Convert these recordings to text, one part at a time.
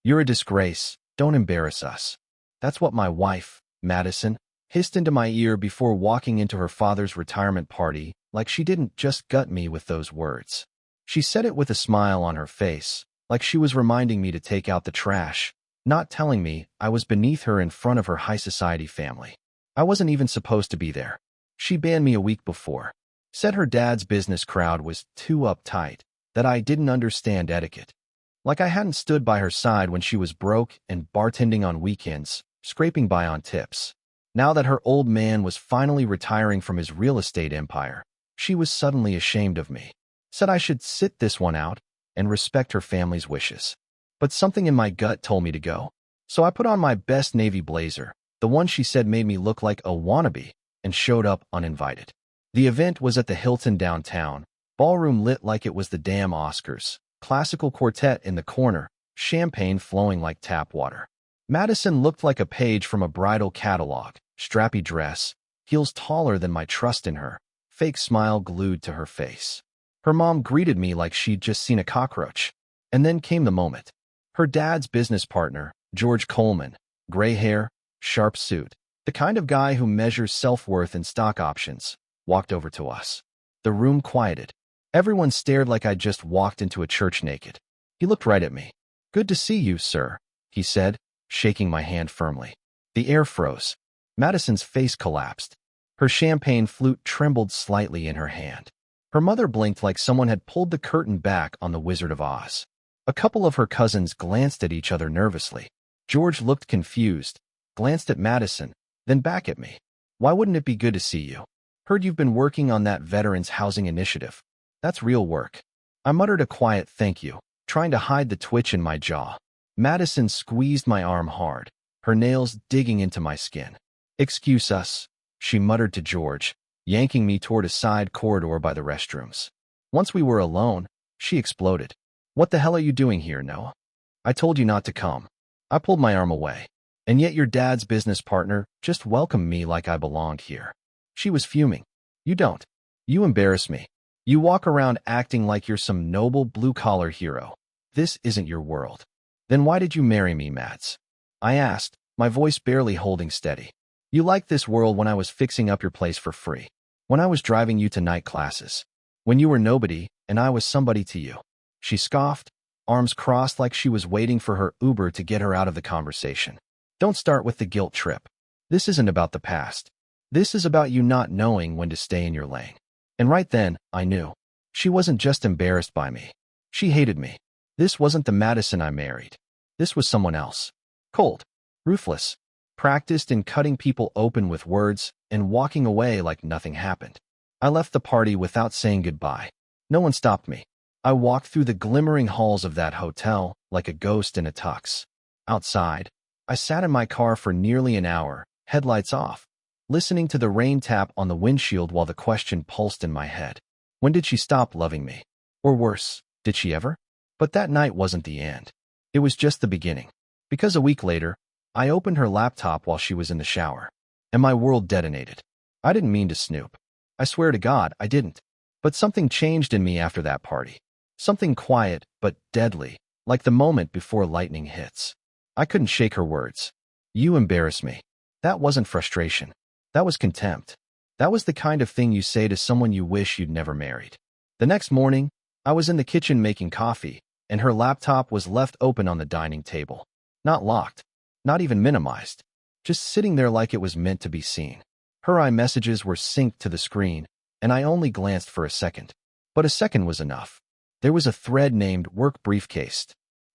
You're a disgrace. Don't embarrass us. That's what my wife, Madison, hissed into my ear before walking into her father's retirement party, like she didn't just gut me with those words. She said it with a smile on her face, like she was reminding me to take out the trash, not telling me I was beneath her in front of her high society family. I wasn't even supposed to be there. She banned me a week before. Said her dad's business crowd was too uptight, that I didn't understand etiquette. Like I hadn't stood by her side when she was broke and bartending on weekends, scraping by on tips. Now that her old man was finally retiring from his real estate empire, she was suddenly ashamed of me. Said I should sit this one out and respect her family's wishes. But something in my gut told me to go. So I put on my best navy blazer, the one she said made me look like a wannabe, and showed up uninvited. The event was at the Hilton downtown, ballroom lit like it was the damn Oscars, classical quartet in the corner, champagne flowing like tap water. Madison looked like a page from a bridal catalog, strappy dress, heels taller than my trust in her, fake smile glued to her face. Her mom greeted me like she'd just seen a cockroach. And then came the moment. Her dad's business partner, George Coleman, gray hair, sharp suit, the kind of guy who measures self-worth in stock options, walked over to us. The room quieted. Everyone stared like I'd just walked into a church naked. He looked right at me. "Good to see you, sir," he said, shaking my hand firmly. The air froze. Madison's face collapsed. Her champagne flute trembled slightly in her hand. Her mother blinked like someone had pulled the curtain back on The Wizard of Oz. A couple of her cousins glanced at each other nervously. George looked confused, glanced at Madison, then back at me. "Why wouldn't it be good to see you? Heard you've been working on that veterans housing initiative. That's real work." I muttered a quiet thank you, trying to hide the twitch in my jaw. Madison squeezed my arm hard, her nails digging into my skin. "Excuse us," she muttered to George, yanking me toward a side corridor by the restrooms. Once we were alone, she exploded. "What the hell are you doing here, Noah? I told you not to come." I pulled my arm away. "And yet your dad's business partner just welcomed me like I belonged here." She was fuming. "You don't. You embarrass me. You walk around acting like you're some noble blue-collar hero. This isn't your world." "Then why did you marry me, Mads?" I asked, my voice barely holding steady. "You liked this world when I was fixing up your place for free. When I was driving you to night classes. When you were nobody and I was somebody to you." She scoffed, arms crossed like she was waiting for her Uber to get her out of the conversation. "Don't start with the guilt trip. This isn't about the past. This is about you not knowing when to stay in your lane." And right then, I knew. She wasn't just embarrassed by me. She hated me. This wasn't the Madison I married. This was someone else. Cold, ruthless, practiced in cutting people open with words and walking away like nothing happened. I left the party without saying goodbye. No one stopped me. I walked through the glimmering halls of that hotel like a ghost in a tux. Outside, I sat in my car for nearly an hour, headlights off, listening to the rain tap on the windshield while the question pulsed in my head. When did she stop loving me? Or worse, did she ever? But that night wasn't the end. It was just the beginning. Because a week later, I opened her laptop while she was in the shower, and my world detonated. I didn't mean to snoop. I swear to God, I didn't. But something changed in me after that party. Something quiet, but deadly, like the moment before lightning hits. I couldn't shake her words. "You embarrass me." That wasn't frustration. That was contempt. That was the kind of thing you say to someone you wish you'd never married. The next morning, I was in the kitchen making coffee, and her laptop was left open on the dining table. Not locked. Not even minimized. Just sitting there like it was meant to be seen. Her iMessages were synced to the screen, and I only glanced for a second. But a second was enough. There was a thread named Work Briefcase.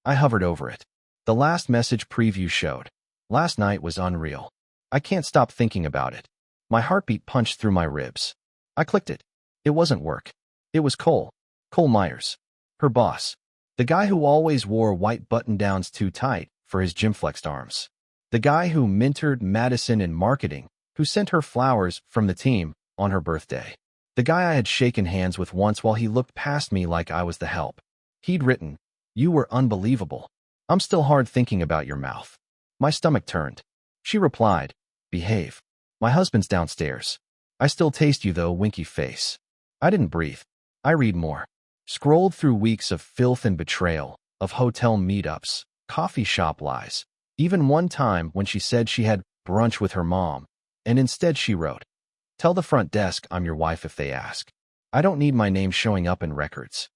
I hovered over it. The last message preview showed. Last night was unreal. I can't stop thinking about it. My heartbeat punched through my ribs. I clicked it. It wasn't work. It was Cole. Cole Myers. Her boss. The guy who always wore white button-downs too tight for his gym-flexed arms. The guy who mentored Madison in marketing, who sent her flowers from the team on her birthday. The guy I had shaken hands with once while he looked past me like I was the help. He'd written, "You were unbelievable. I'm still hard thinking about your mouth." My stomach turned. She replied, "Behave. My husband's downstairs. I still taste you though, winky face." I didn't breathe. I read more. Scrolled through weeks of filth and betrayal, of hotel meetups, coffee shop lies. Even one time when she said she had brunch with her mom, and instead she wrote, "Tell the front desk I'm your wife if they ask. I don't need my name showing up in records."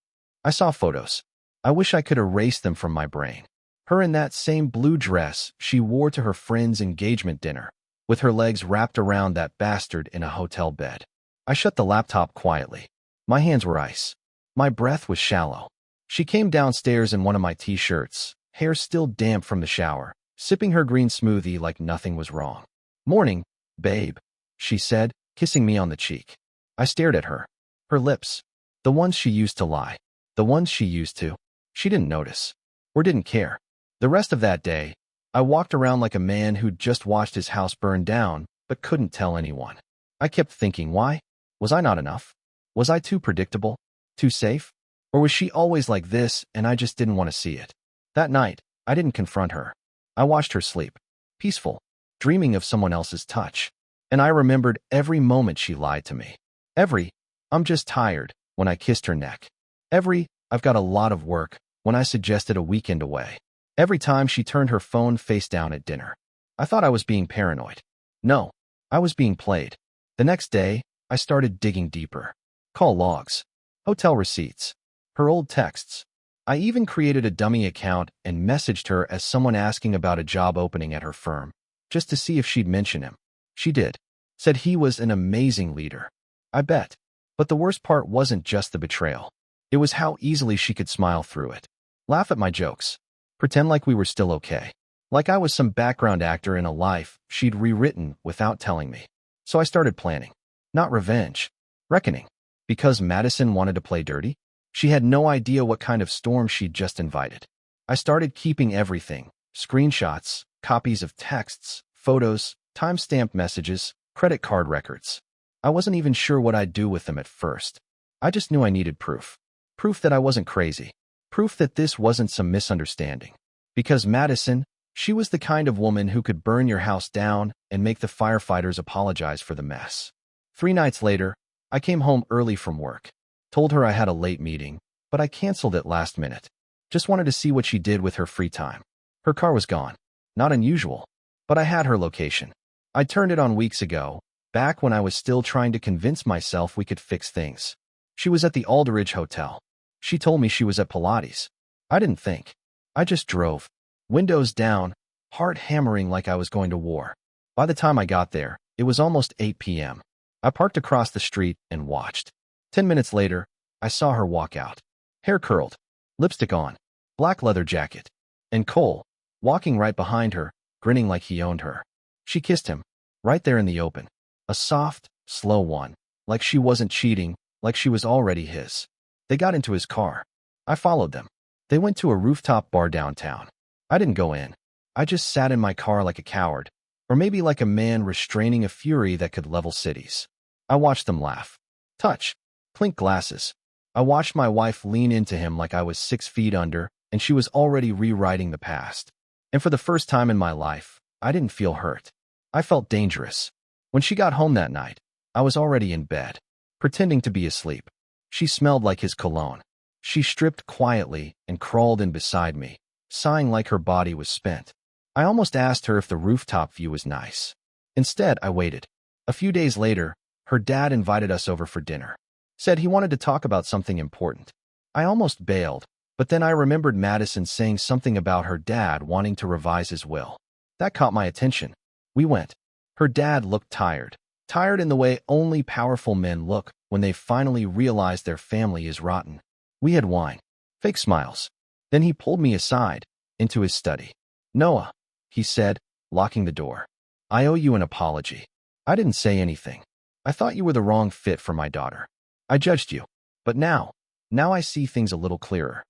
I saw photos. I wish I could erase them from my brain. Her in that same blue dress she wore to her friend's engagement dinner, with her legs wrapped around that bastard in a hotel bed. I shut the laptop quietly. My hands were ice. My breath was shallow. She came downstairs in one of my t-shirts, hair still damp from the shower, sipping her green smoothie like nothing was wrong. "Morning, babe," she said, kissing me on the cheek. I stared at her. Her lips. The ones she used to lie. The ones she used to. She didn't notice. Or didn't care. The rest of that day, I walked around like a man who'd just watched his house burn down, but couldn't tell anyone. I kept thinking, why? Was I not enough? Was I too predictable? Too safe? Or was she always like this and I just didn't want to see it? That night, I didn't confront her. I watched her sleep. Peaceful. Dreaming of someone else's touch. And I remembered every moment she lied to me. Every, "I'm just tired," when I kissed her neck. Every, "I've got a lot of work," when I suggested a weekend away. Every time she turned her phone face down at dinner. I thought I was being paranoid. No, I was being played. The next day, I started digging deeper. Call logs. Hotel receipts. Her old texts. I even created a dummy account and messaged her as someone asking about a job opening at her firm, just to see if she'd mention him. She did. Said he was an amazing leader. I bet. But the worst part wasn't just the betrayal. It was how easily she could smile through it. Laugh at my jokes. Pretend like we were still okay. Like I was some background actor in a life she'd rewritten without telling me. So I started planning. Not revenge. Reckoning. Because Madison wanted to play dirty? She had no idea what kind of storm she'd just invited. I started keeping everything. Screenshots, copies of texts, photos, time-stamped messages, credit card records. I wasn't even sure what I'd do with them at first. I just knew I needed proof. Proof that I wasn't crazy. Proof that this wasn't some misunderstanding. Because Madison, she was the kind of woman who could burn your house down and make the firefighters apologize for the mess. 3 nights later, I came home early from work. Told her I had a late meeting, but I canceled it last minute. Just wanted to see what she did with her free time. Her car was gone. Not unusual. But I had her location. I turned it on weeks ago, back when I was still trying to convince myself we could fix things. She was at the Alderidge Hotel. She told me she was at Pilates. I didn't think. I just drove. Windows down, heart hammering like I was going to war. By the time I got there, it was almost 8 p.m. I parked across the street and watched. 10 minutes later, I saw her walk out. Hair curled, lipstick on, black leather jacket. And Cole, walking right behind her, grinning like he owned her. She kissed him, right there in the open. A soft, slow one, like she wasn't cheating, like she was already his. They got into his car. I followed them. They went to a rooftop bar downtown. I didn't go in. I just sat in my car like a coward, or maybe like a man restraining a fury that could level cities. I watched them laugh, touch, clink glasses. I watched my wife lean into him like I was 6 feet under, and she was already rewriting the past. And for the first time in my life, I didn't feel hurt. I felt dangerous. When she got home that night, I was already in bed, pretending to be asleep. She smelled like his cologne. She stripped quietly and crawled in beside me, sighing like her body was spent. I almost asked her if the rooftop view was nice. Instead, I waited. A few days later, her dad invited us over for dinner. Said he wanted to talk about something important. I almost bailed, but then I remembered Madison saying something about her dad wanting to revise his will. That caught my attention. We went. Her dad looked tired. Tired in the way only powerful men look when they finally realize their family is rotten. We had wine. Fake smiles. Then he pulled me aside, into his study. "Noah," he said, locking the door. "I owe you an apology. I didn't say anything. I thought you were the wrong fit for my daughter. I judged you. But now I see things a little clearer."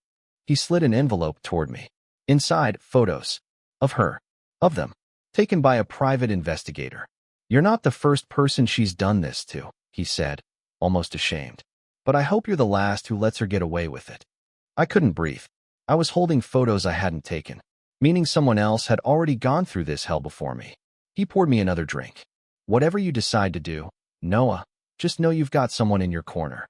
He slid an envelope toward me. Inside, photos. Of her. Of them. Taken by a private investigator. "You're not the first person she's done this to," he said, almost ashamed. "But I hope you're the last who lets her get away with it." I couldn't breathe. I was holding photos I hadn't taken, meaning someone else had already gone through this hell before me. He poured me another drink. "Whatever you decide to do, Noah, just know you've got someone in your corner."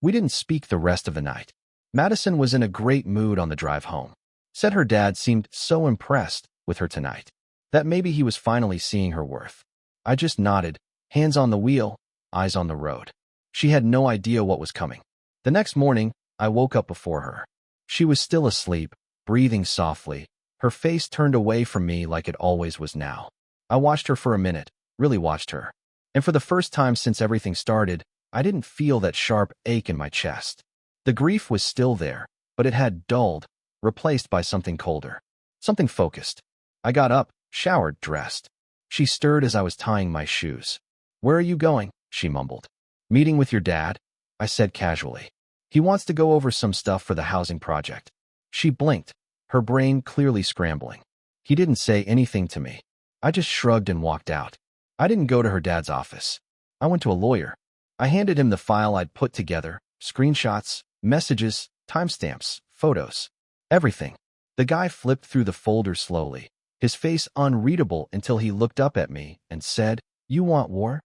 We didn't speak the rest of the night. Madison was in a great mood on the drive home. Said her dad seemed so impressed with her tonight that maybe he was finally seeing her worth. I just nodded, hands on the wheel, eyes on the road. She had no idea what was coming. The next morning, I woke up before her. She was still asleep, breathing softly, her face turned away from me like it always was now. I watched her for a minute, really watched her. And for the first time since everything started, I didn't feel that sharp ache in my chest. The grief was still there, but it had dulled, replaced by something colder, something focused. I got up, showered, dressed. She stirred as I was tying my shoes. "Where are you going?" she mumbled. "Meeting with your dad," I said casually. "He wants to go over some stuff for the housing project." She blinked, her brain clearly scrambling. He didn't say anything to me. I just shrugged and walked out. I didn't go to her dad's office. I went to a lawyer. I handed him the file I'd put together, screenshots, messages, timestamps, photos, everything. The guy flipped through the folder slowly, his face unreadable until he looked up at me and said, "You want war?"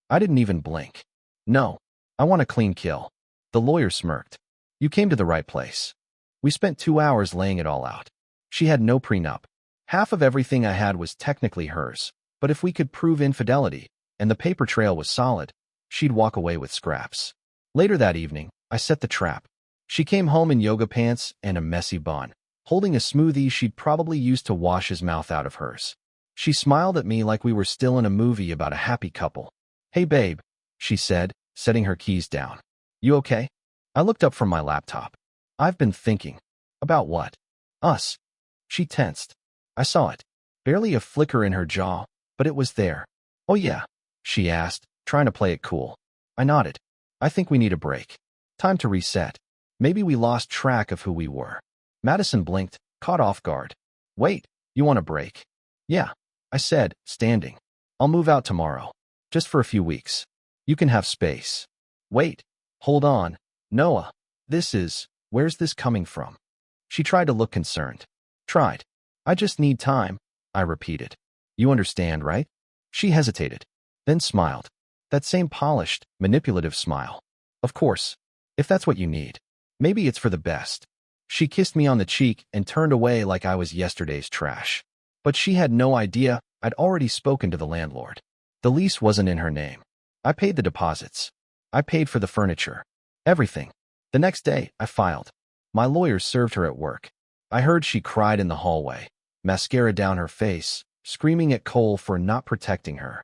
I didn't even blink. "No, I want a clean kill." The lawyer smirked. "You came to the right place." We spent 2 hours laying it all out. She had no prenup. Half of everything I had was technically hers, but if we could prove infidelity, and the paper trail was solid, she'd walk away with scraps. Later that evening, I set the trap. She came home in yoga pants and a messy bun, holding a smoothie she'd probably used to wash his mouth out of hers. She smiled at me like we were still in a movie about a happy couple. "Hey babe," she said, setting her keys down. "You okay?" I looked up from my laptop. "I've been thinking." "About what?" "Us." She tensed. I saw it. Barely a flicker in her jaw, but it was there. "Oh yeah?" she asked, trying to play it cool. I nodded. "I think we need a break. Time to reset. Maybe we lost track of who we were." Madison blinked, caught off guard. "Wait, you want a break?" "Yeah," I said, standing. "I'll move out tomorrow. Just for a few weeks. You can have space." "Wait. Hold on. Noah. Where's this coming from?" She tried to look concerned. "Tried. I just need time," I repeated. "You understand, right?" She hesitated, then smiled. That same polished, manipulative smile. "Of course. If that's what you need. Maybe it's for the best." She kissed me on the cheek and turned away like I was yesterday's trash. But she had no idea I'd already spoken to the landlord. The lease wasn't in her name. I paid the deposits. I paid for the furniture. Everything. The next day, I filed. My lawyer served her at work. I heard she cried in the hallway, mascara down her face, screaming at Cole for not protecting her.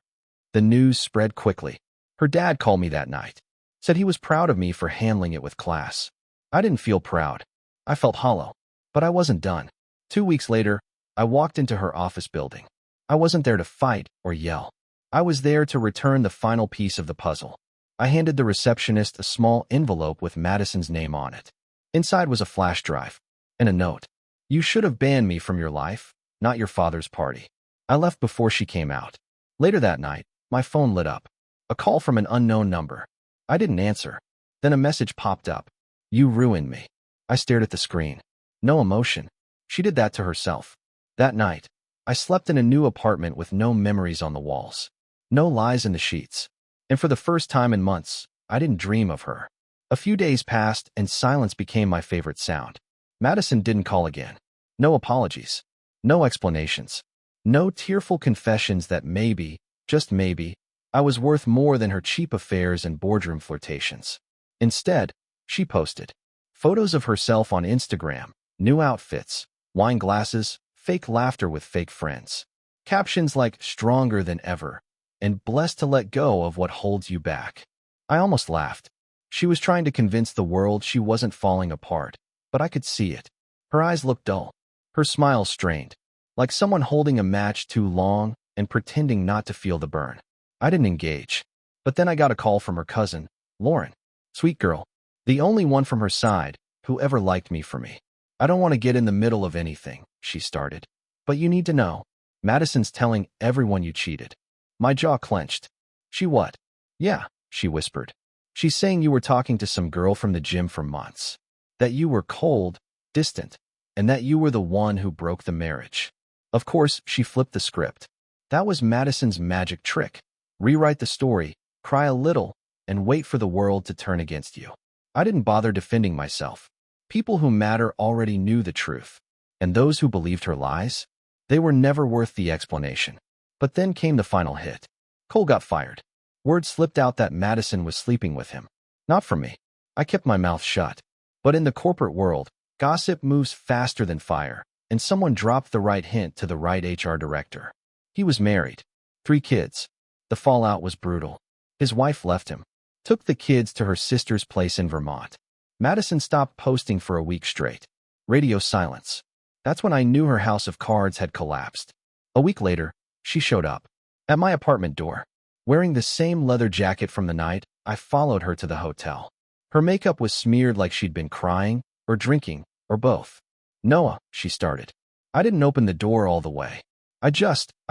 The news spread quickly. Her dad called me that night. Said he was proud of me for handling it with class. I didn't feel proud. I felt hollow. But I wasn't done. 2 weeks later, I walked into her office building. I wasn't there to fight or yell. I was there to return the final piece of the puzzle. I handed the receptionist a small envelope with Madison's name on it. Inside was a flash drive and a note. "You should have banned me from your life, not your father's party." I left before she came out. Later that night, my phone lit up. A call from an unknown number. I didn't answer. Then a message popped up. "You ruined me." I stared at the screen. No emotion. She did that to herself. That night, I slept in a new apartment with no memories on the walls. No lies in the sheets. And for the first time in months, I didn't dream of her. A few days passed and silence became my favorite sound. Madison didn't call again. No apologies. No explanations. No tearful confessions that maybe, just maybe, I was worth more than her cheap affairs and boardroom flirtations. Instead, she posted photos of herself on Instagram, new outfits, wine glasses, fake laughter with fake friends. Captions like "stronger than ever" and "blessed to let go of what holds you back." I almost laughed. She was trying to convince the world she wasn't falling apart, but I could see it. Her eyes looked dull. Her smile strained, like someone holding a match too long and pretending not to feel the burn. I didn't engage. But then I got a call from her cousin, Lauren. Sweet girl. The only one from her side who ever liked me for me. "I don't want to get in the middle of anything," she started. "But you need to know. Madison's telling everyone you cheated." My jaw clenched. "She what?" "Yeah," she whispered. "She's saying you were talking to some girl from the gym for months. That you were cold, distant, and that you were the one who broke the marriage." Of course, she flipped the script. That was Madison's magic trick. Rewrite the story, cry a little, and wait for the world to turn against you. I didn't bother defending myself. People who matter already knew the truth. And those who believed her lies? They were never worth the explanation. But then came the final hit. Cole got fired. Word slipped out that Madison was sleeping with him. Not from me. I kept my mouth shut. But in the corporate world, gossip moves faster than fire, and someone dropped the right hint to the right HR director. He was married. 3 kids. The fallout was brutal. His wife left him. Took the kids to her sister's place in Vermont. Madison stopped posting for a week straight. Radio silence. That's when I knew her house of cards had collapsed. A week later, she showed up. At my apartment door. Wearing the same leather jacket from the night, I followed her to the hotel. Her makeup was smeared like she'd been crying, or drinking, or both. Noah, she started. I didn't open the door all the way. I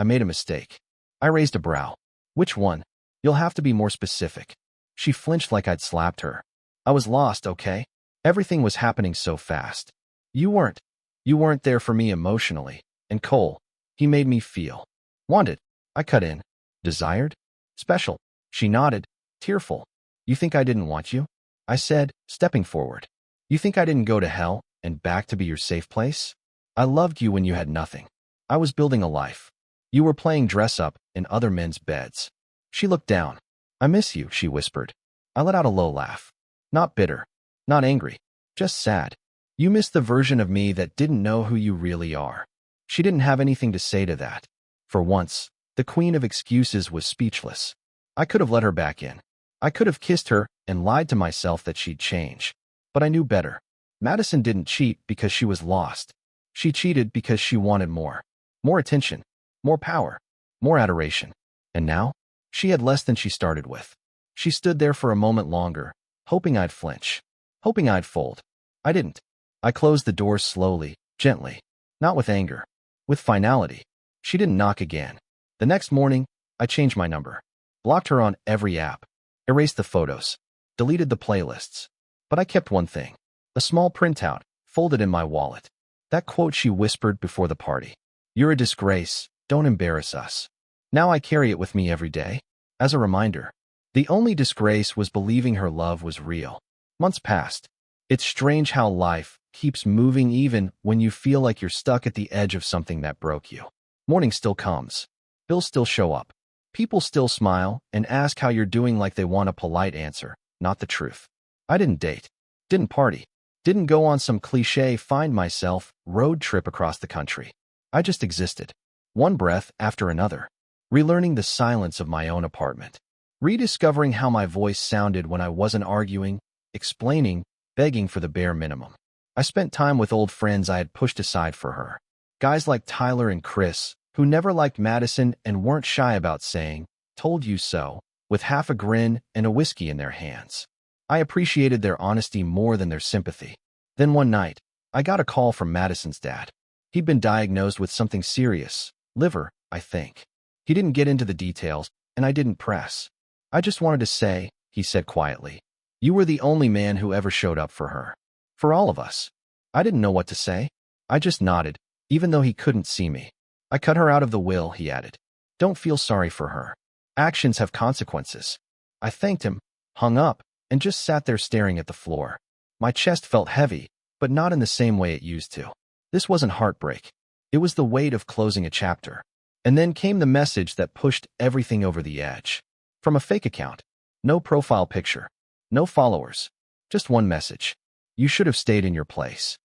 made a mistake. I raised a brow. Which one? You'll have to be more specific. She flinched like I'd slapped her. I was lost, okay? Everything was happening so fast. You weren't there for me emotionally. And Cole, he made me feel. Wanted. I cut in. Desired? Special. She nodded, tearful. You think I didn't want you? I said, stepping forward. You think I didn't go to hell and back to be your safe place? I loved you when you had nothing. I was building a life. You were playing dress-up in other men's beds. She looked down. I miss you, she whispered. I let out a low laugh. Not bitter. Not angry. Just sad. You missed the version of me that didn't know who you really are. She didn't have anything to say to that. For once, the queen of excuses was speechless. I could have let her back in. I could have kissed her and lied to myself that she'd change. But I knew better. Madison didn't cheat because she was lost. She cheated because she wanted more. More attention. More power. More adoration. And now? She had less than she started with. She stood there for a moment longer, hoping I'd flinch. Hoping I'd fold. I didn't. I closed the door slowly, gently. Not with anger. With finality. She didn't knock again. The next morning, I changed my number. Blocked her on every app. Erased the photos. Deleted the playlists. But I kept one thing. A small printout, folded in my wallet. That quote she whispered before the party. You're a disgrace. Don't embarrass us. Now I carry it with me every day. As a reminder. The only disgrace was believing her love was real. Months passed. It's strange how life keeps moving even when you feel like you're stuck at the edge of something that broke you. Morning still comes. Bills still show up. People still smile and ask how you're doing like they want a polite answer, not the truth. I didn't date. Didn't party. Didn't go on some cliché find myself road trip across the country. I just existed. One breath after another. Relearning the silence of my own apartment. Rediscovering how my voice sounded when I wasn't arguing, explaining, begging for the bare minimum. I spent time with old friends I had pushed aside for her. Guys like Tyler and Chris, who never liked Madison and weren't shy about saying, told you so, with half a grin and a whiskey in their hands. I appreciated their honesty more than their sympathy. Then one night, I got a call from Madison's dad. He'd been diagnosed with something serious, liver, I think. He didn't get into the details, and I didn't press. I just wanted to say, he said quietly, you were the only man who ever showed up for her. For all of us. I didn't know what to say. I just nodded, even though he couldn't see me. I cut her out of the will, he added. Don't feel sorry for her. Actions have consequences. I thanked him, hung up, and just sat there staring at the floor. My chest felt heavy, but not in the same way it used to. This wasn't heartbreak. It was the weight of closing a chapter. And then came the message that pushed everything over the edge. From a fake account. No profile picture. No followers. Just one message. You should have stayed in your place.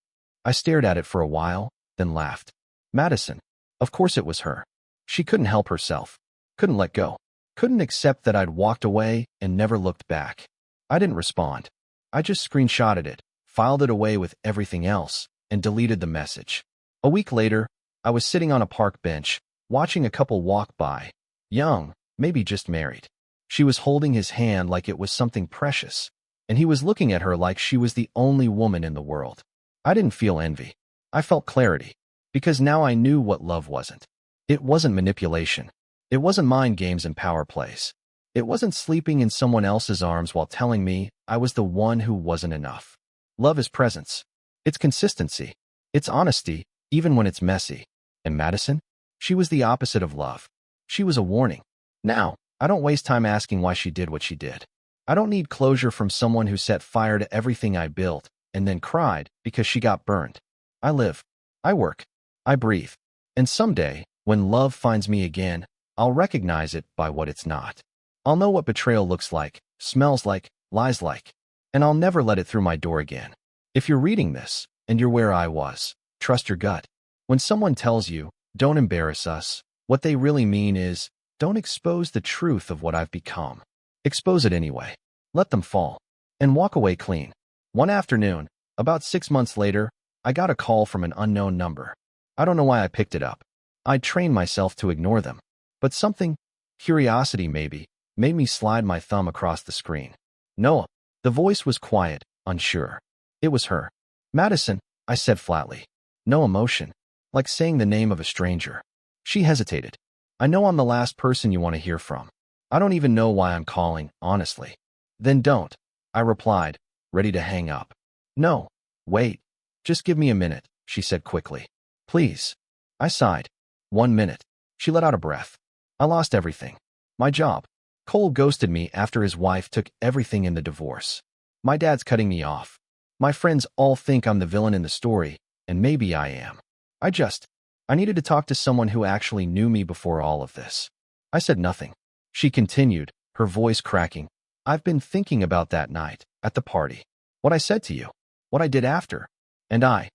I stared at it for a while, then laughed. Madison. Of course it was her. She couldn't help herself. Couldn't let go. Couldn't accept that I'd walked away and never looked back. I didn't respond. I just screenshotted it, filed it away with everything else, and deleted the message. A week later, I was sitting on a park bench, watching a couple walk by. Young, maybe just married. She was holding his hand like it was something precious, and he was looking at her like she was the only woman in the world. I didn't feel envy. I felt clarity, because now I knew what love wasn't. It wasn't manipulation. It wasn't mind games and power plays. It wasn't sleeping in someone else's arms while telling me I was the one who wasn't enough. Love is presence. It's consistency. It's honesty, even when it's messy. And Madison? She was the opposite of love. She was a warning. Now, I don't waste time asking why she did what she did. I don't need closure from someone who set fire to everything I built and then cried because she got burned. I live. I work. I breathe. And someday, when love finds me again, I'll recognize it by what it's not. I'll know what betrayal looks like, smells like, lies like. And I'll never let it through my door again. If you're reading this, and you're where I was, trust your gut. When someone tells you, don't embarrass us, what they really mean is, don't expose the truth of what I've become. Expose it anyway. Let them fall. And walk away clean. One afternoon, about 6 months later, I got a call from an unknown number. I don't know why I picked it up. I'd trained myself to ignore them. But something, curiosity maybe, made me slide my thumb across the screen. Noah. The voice was quiet, unsure. It was her. Madison, I said flatly. No emotion. Like saying the name of a stranger. She hesitated. I know I'm the last person you want to hear from. I don't even know why I'm calling, honestly. Then don't, I replied, ready to hang up. No. Wait. Just give me a minute, she said quickly. Please. I sighed. 1 minute. She let out a breath. I lost everything. My job. Cole ghosted me after his wife took everything in the divorce. My dad's cutting me off. My friends all think I'm the villain in the story, and maybe I am. I needed to talk to someone who actually knew me before all of this. I said nothing. She continued, her voice cracking. I've been thinking about that night, at the party. What I said to you. What I did after. And I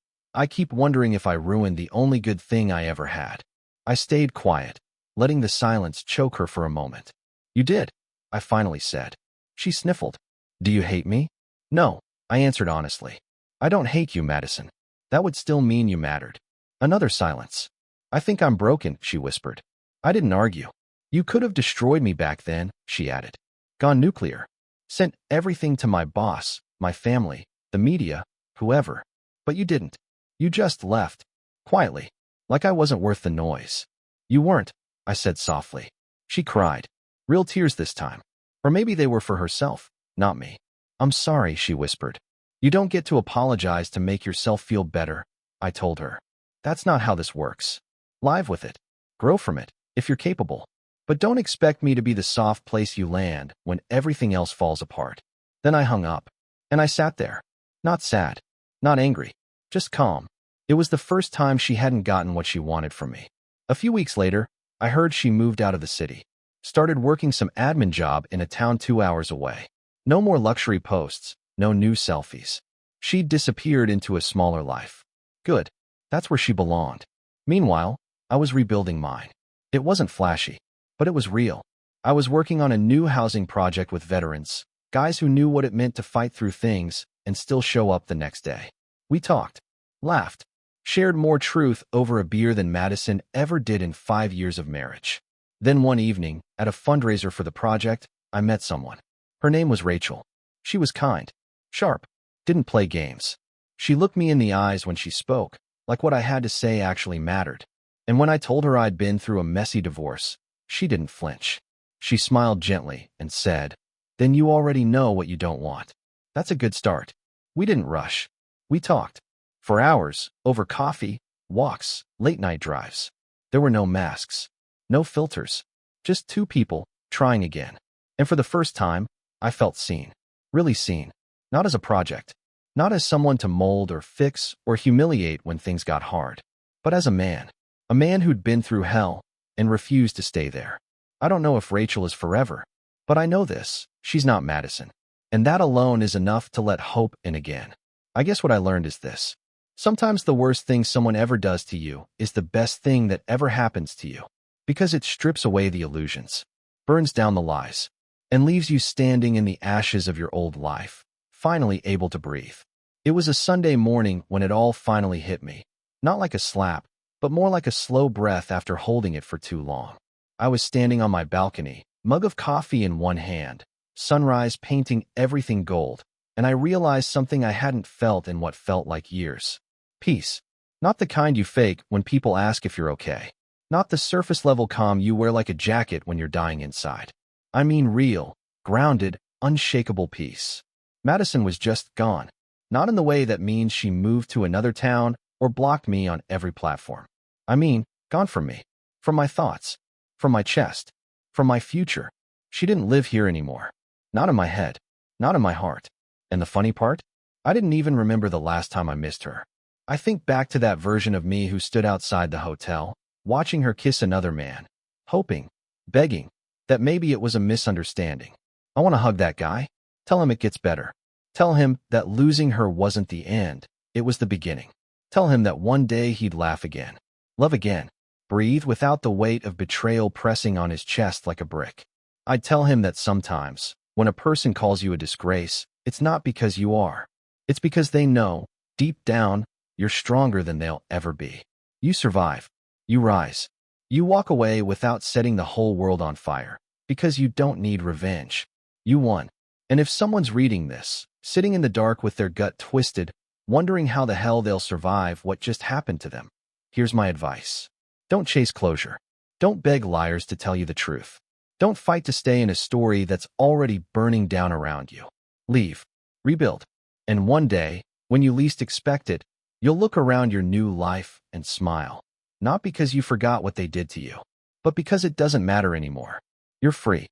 keep wondering if I ruined the only good thing I ever had. I stayed quiet, letting the silence choke her for a moment. You did, I finally said. She sniffled. Do you hate me? No, I answered honestly. I don't hate you, Madison. That would still mean you mattered. Another silence. I think I'm broken, she whispered. I didn't argue. You could have destroyed me back then, she added. Gone nuclear. Sent everything to my boss, my family, the media, whoever. But you didn't. You just left. Quietly. Like I wasn't worth the noise. You weren't, I said softly. She cried. Real tears this time. Or maybe they were for herself, not me. I'm sorry, she whispered. You don't get to apologize to make yourself feel better, I told her. That's not how this works. Live with it. Grow from it, if you're capable. But don't expect me to be the soft place you land when everything else falls apart. Then I hung up. And I sat there. Not sad. Not angry. Just calm. It was the first time she hadn't gotten what she wanted from me. A few weeks later, I heard she moved out of the city. Started working some admin job in a town 2 hours away. No more luxury posts, no new selfies. She'd disappeared into a smaller life. Good. That's where she belonged. Meanwhile, I was rebuilding mine. It wasn't flashy, but it was real. I was working on a new housing project with veterans, guys who knew what it meant to fight through things and still show up the next day. We talked, laughed, shared more truth over a beer than Madison ever did in 5 years of marriage. Then one evening, at a fundraiser for the project, I met someone. Her name was Rachel. She was kind, sharp, didn't play games. She looked me in the eyes when she spoke, like what I had to say actually mattered. And when I told her I'd been through a messy divorce, she didn't flinch. She smiled gently and said, Then you already know what you don't want. That's a good start. We didn't rush. We talked. For hours, over coffee, walks, late-night drives. There were no masks. No filters. Just two people, trying again. And for the first time, I felt seen. Really seen. Not as a project. Not as someone to mold or fix or humiliate when things got hard. But as a man. A man who'd been through hell and refused to stay there. I don't know if Rachel is forever. But I know this. She's not Madison. And that alone is enough to let hope in again. I guess what I learned is this. Sometimes the worst thing someone ever does to you is the best thing that ever happens to you. Because it strips away the illusions, burns down the lies, and leaves you standing in the ashes of your old life, finally able to breathe. It was a Sunday morning when it all finally hit me. Not like a slap, but more like a slow breath after holding it for too long. I was standing on my balcony, mug of coffee in one hand, sunrise painting everything gold, and I realized something I hadn't felt in what felt like years. Peace. Not the kind you fake when people ask if you're okay. Not the surface-level calm you wear like a jacket when you're dying inside. I mean real, grounded, unshakable peace. Madison was just gone. Not in the way that means she moved to another town or blocked me on every platform. I mean, gone from me. From my thoughts. From my chest. From my future. She didn't live here anymore. Not in my head. Not in my heart. And the funny part? I didn't even remember the last time I missed her. I think back to that version of me who stood outside the hotel, watching her kiss another man, hoping, begging, that maybe it was a misunderstanding. I want to hug that guy, tell him it gets better. Tell him that losing her wasn't the end, it was the beginning. Tell him that one day he'd laugh again, love again, breathe without the weight of betrayal pressing on his chest like a brick. I'd tell him that sometimes, when a person calls you a disgrace, it's not because you are. It's because they know, deep down, you're stronger than they'll ever be. You survive. You rise. You walk away without setting the whole world on fire, because you don't need revenge. You won. And if someone's reading this, sitting in the dark with their gut twisted, wondering how the hell they'll survive what just happened to them, here's my advice. Don't chase closure. Don't beg liars to tell you the truth. Don't fight to stay in a story that's already burning down around you. Leave. Rebuild. And one day, when you least expect it, you'll look around your new life and smile. Not because you forgot what they did to you, but because it doesn't matter anymore. You're free.